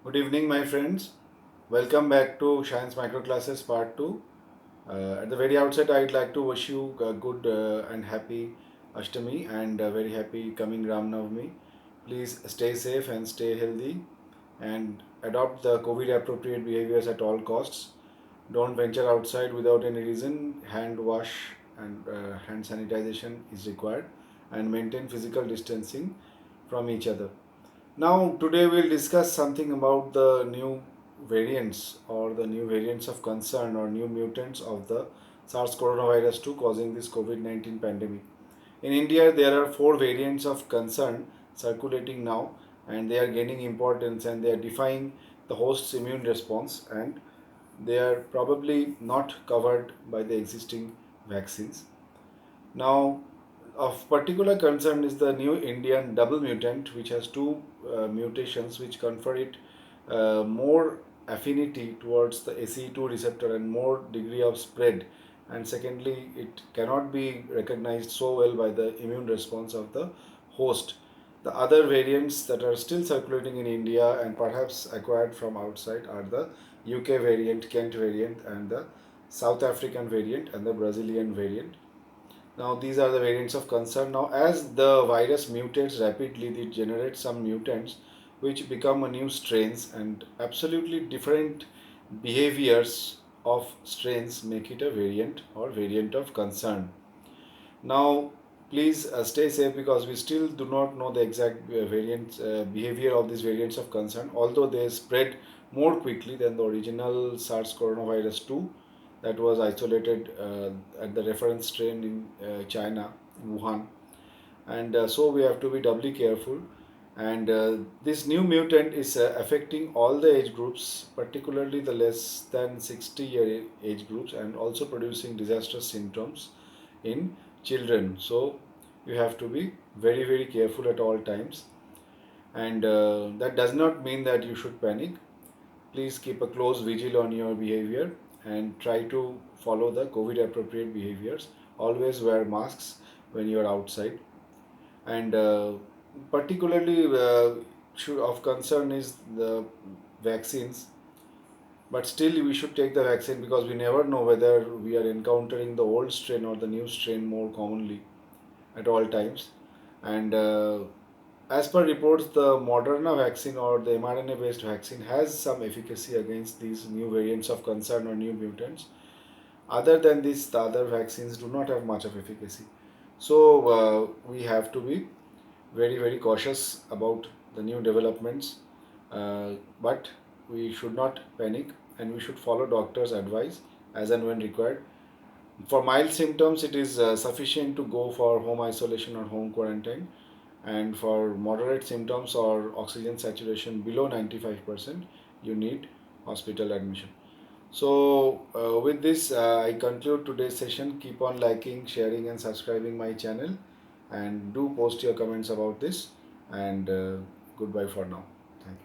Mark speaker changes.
Speaker 1: Good evening, my friends. Welcome back to Science Micro Classes Part 2. At the very outset, I'd like to wish you a good and happy Ashtami and a very happy coming Ram Navami. Please stay safe and stay healthy and adopt the COVID appropriate behaviors at all costs. Don't venture outside without any reason. Hand wash and hand sanitization is required and maintain physical distancing from each other. Now, today we'll discuss something about the new variants or the new variants of concern or new mutants of the SARS coronavirus 2 causing this COVID 19 pandemic. In India, there are four variants of concern circulating now, and they are gaining importance and they are defying the host's immune response, and they are probably not covered by the existing vaccines. Now, of particular concern is the new Indian double mutant, which has two mutations which confer it more affinity towards the ACE2 receptor and more degree of spread. And secondly, it cannot be recognized so well by the immune response of the host. The other variants that are still circulating in India and perhaps acquired from outside are the UK variant, Kent variant, and the South African variant and the Brazilian variant. Now, these are the variants of concern. Now, as the virus mutates rapidly, it generates some mutants which become a new strains, and absolutely different behaviors of strains make it a variant or variant of concern. Now, please stay safe because we still do not know the exact variant behavior of these variants of concern, although they spread more quickly than the original SARS coronavirus 2 that was isolated at the reference strain in China, Wuhan. And so we have to be doubly careful. And this new mutant is affecting all the age groups, particularly the less than 60-year age groups, and also producing disastrous symptoms in children. So you have to be very, very careful at all times. And that does not mean that you should panic. Please keep a close vigil on your behavior and try to follow the COVID appropriate behaviors. Always wear masks when you are outside. And particularly of concern is the vaccines, but still we should take the vaccine because we never know whether we are encountering the old strain or the new strain more commonly at all times. And as per reports, the Moderna vaccine or the mRNA based vaccine has some efficacy against these new variants of concern or new mutants. Other than this, the other vaccines do not have much of efficacy. So we have to be very, very cautious about the new developments. But we should not panic and we should follow doctor's advice as and when required. For mild symptoms, it is sufficient to go for home isolation or home quarantine. And for moderate symptoms or oxygen saturation below 95%, you need hospital admission. So, with this, I conclude today's session. Keep on liking, sharing, and subscribing my channel. And do post your comments about this. And goodbye for now.